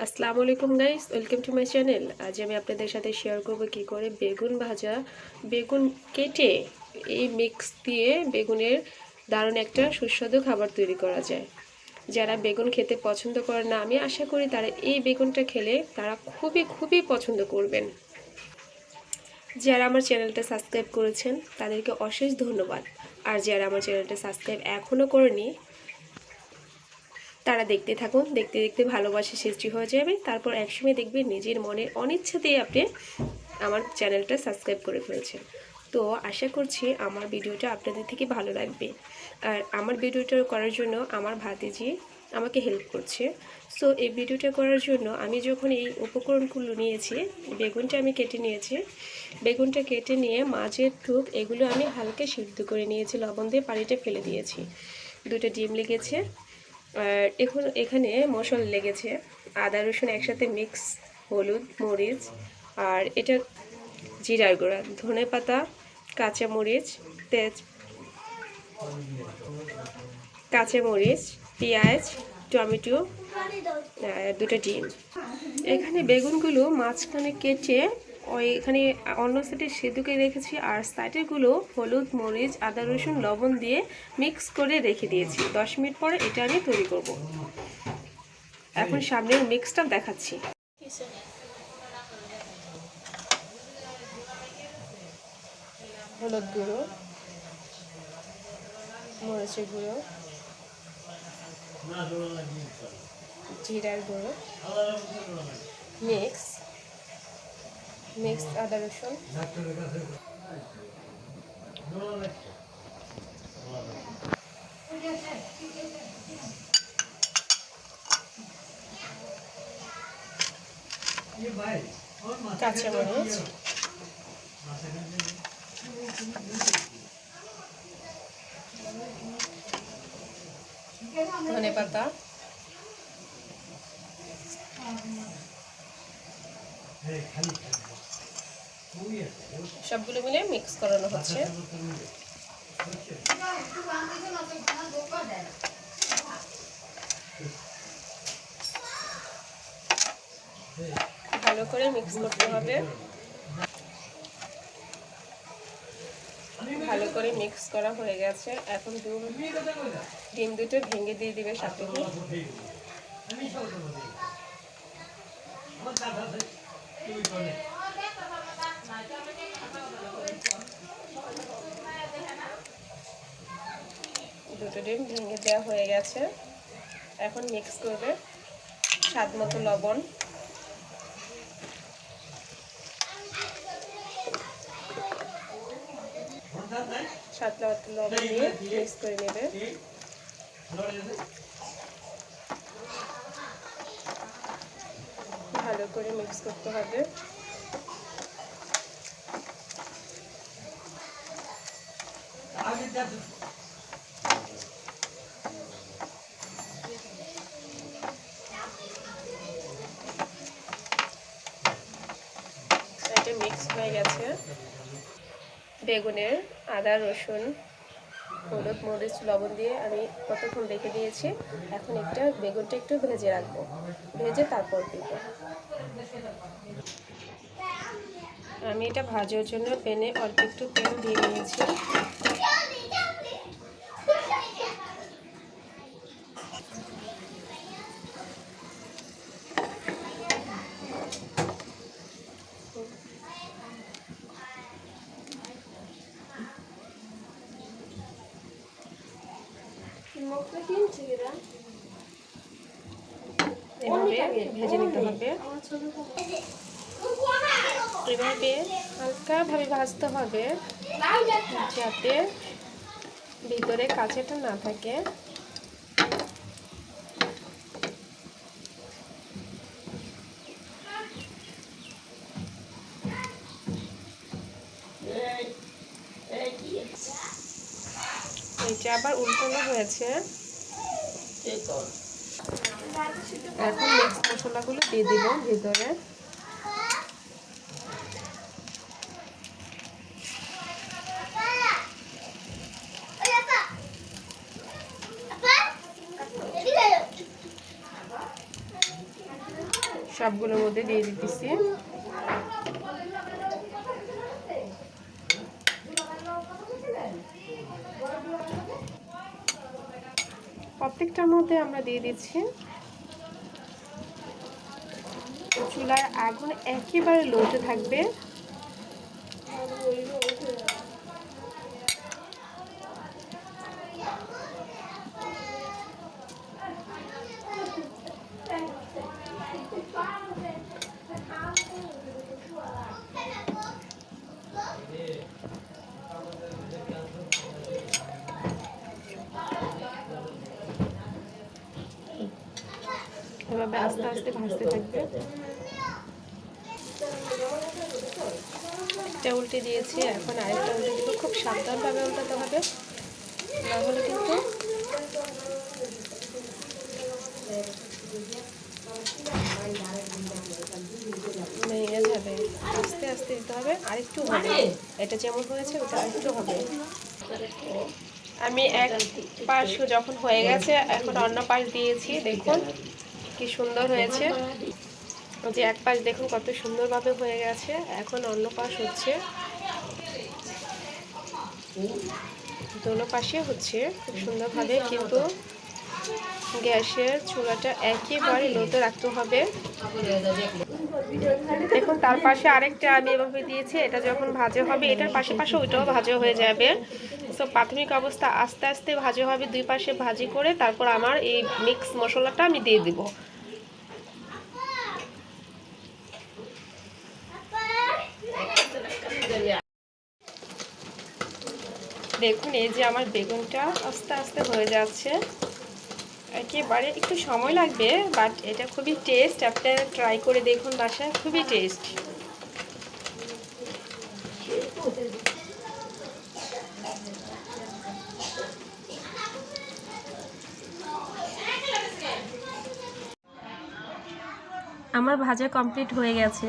আসসালামু আলাইকুম guys, welcome to my channel. আজ আমি আপনাদের সাথে শেয়ার করব কি করে বেগুন ভাজা, বেগুন কেটে এই মিক্স দিয়ে বেগুনের দারুণ একটা সুস্বাদু খাবার তৈরি করা যায়। যারা বেগুন খেতে পছন্দ করে না, আমি আশা করি তারা এই বেগুনটা খেলে তারা খুবই পছন্দ করবেন। যারা আমার চ্যানেলটা সাবস্ক্রাইব করেছেন তাদেরকে অশেষ ধন্যবাদ। আর যারা আমার চ্যানেলটা সাবস্ক্রাইব এখনও করেনি তারা দেখতে থাকুন, দেখতে দেখতে ভালোবাসা সৃষ্টি হয়ে যাবে। তারপর একসময় দেখবেন নিজের মনের অনিচ্ছাতেই আপনি আমার চ্যানেলটা সাবস্ক্রাইব করে ফেলছেন। তো আশা করছি আমার ভিডিওটা আপনাদের থেকে ভালো লাগবে। আর আমার ভিডিওটা করার জন্য আমার ভাতিজি আমাকে হেল্প করছে। সো এই ভিডিওটা করার জন্য আমি যখন এই উপকরণগুলো নিয়েছি, বেগুনটা আমি কেটে নিয়েছি, বেগুনটা কেটে নিয়ে মাঝের টুক এগুলো আমি হালকা সিদ্ধ করে নিয়েছি, লবণ দিয়ে পানিটা ফেলে দিয়েছি। দুটো ডিম লেগেছে। আর এখন এখানে মশলা লেগেছে আদা রসুন একসাথে মিক্স, হলুদ মরিচ, আর এটা জিরার গুঁড়া, ধনে পাতা, কাঁচামরিচ, কাঁচামরিচ, পেঁয়াজ, টমেটো, দুটো ডিম। এখানে বেগুনগুলো মাঝখানে কেটে এখানে অন্য সাইডে সেদ্ধ করে রেখেছি, আর সাইডেরগুলো হলুদ মরিচ আদা রসুন লবণ দিয়ে মিক্স করে রেখে দিয়েছি। 10 মিনিট পরে এটা আমি তৈরি করব। এখন সামনের মিক্সটা দেখাচ্ছি। হলুদ গুঁড়ো, মরিচের গুঁড়ো, জিরার গুঁড়ো, মিক্স আদা রসুন, কাঁচামরিচ, ধনে পাতা, সবগুলো মিলে মিক্স করানো হচ্ছে। ভালো করে মিক্স করতে হবে। ভালো করে মিক্স করা হয়ে গেছে। এখন ডিম দুটো ভেঙে দিয়ে দিবে সাথে। দুটো ডিম ভেঙে দেওয়া হয়ে গেছে। এখন মিক্স করবে। স্বাদ মতো লবণ, লবণ দিয়ে মিক্স করে নেবে। ভালো করে মিক্স করতে হবে। এটা মিক্স হয়ে গেছে। বেগুনের আদা রসুন হলুদ মরিচ লবণ দিয়ে আমি কতক্ষণ রেখে দিয়েছি। এখন বেগুনটা একটু ভেজে রাখবো, ভেজে তারপর দিব। আমি এটা ভাজার জন্য প্যানে অল্প একটু তেল দিয়ে নিয়েছি। এভাবে ভেজে নিতে হবে। এভাবে হালকাভাবে ভাজতে হবে যাতে ভিতরে কাঁচাটা না থাকে। এটা আবার উল্টানো হয়েছে। এখন মিক্স মশলাগুলো দিয়ে দিব ভিতরে। সবগুলোর মধ্যে দিয়ে দিতেছি। প্রত্যেকটার মধ্যে আমরা দিয়ে দিচ্ছি। চুলার আগুন একেবারে লোতে থাকবে। এভাবে আস্তে আস্তে ভাজতে থাকবে। একটা উল্টে দিয়েছি, এখন আরেকটা উল্টে দিব। খুব সাবধানভাবে উল্টাতে হবে, নাহলে কিন্তু ভেঙে যাবে। আস্তে আস্তে দিতে হবে, আরেকটু হবে। এটা যেমন হয়েছে ওটা আরেকটু হবে। আমি এক পাশ যখন হয়ে গেছে, এখন অন্য পাশ দিয়েছি। দেখুন কি সুন্দর হয়েছে। যে এক পাশ দেখুন কত সুন্দরভাবে হয়ে গেছে। এখন অন্য পাশ হচ্ছে, দোনো পাশে হচ্ছে খুব সুন্দরভাবে। কিন্তু গ্যাসের চুলাটা একেবারে লোতে রাখতে হবে। দেখুন তার পাশে আরেকটা আমি এভাবে দিয়েছি। এটা যখন ভাজা হবে, এটার পাশে পাশে ওইটাও ভাজা হয়ে যাবে। তো প্রাথমিক অবস্থা আস্তে আস্তে ভাজা হবে, দুই পাশে ভাজি করে তারপর আমার এই মিক্স মশলাটা আমি দিয়ে দিব। দেখুন এই যে আমার বেগুনটা আস্তে আস্তে হয়ে যাচ্ছে। একেবারে একটু সময় লাগবে, বাট এটা খুবই টেস্ট। আপনারা ট্রাই করে দেখুন বাসায়, খুবই টেস্ট। আমার ভাজা কমপ্লিট হয়ে গেছে।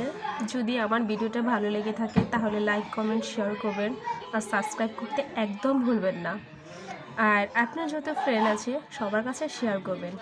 যদি আমার ভিডিওটা ভালো লেগে থাকে তাহলে লাইক, কমেন্ট, শেয়ার করবেন আর সাবস্ক্রাইব করতে একদম ভুলবেন না। আর আপনার যত ফ্রেন্ড আছে সবার কাছে শেয়ার করবেন।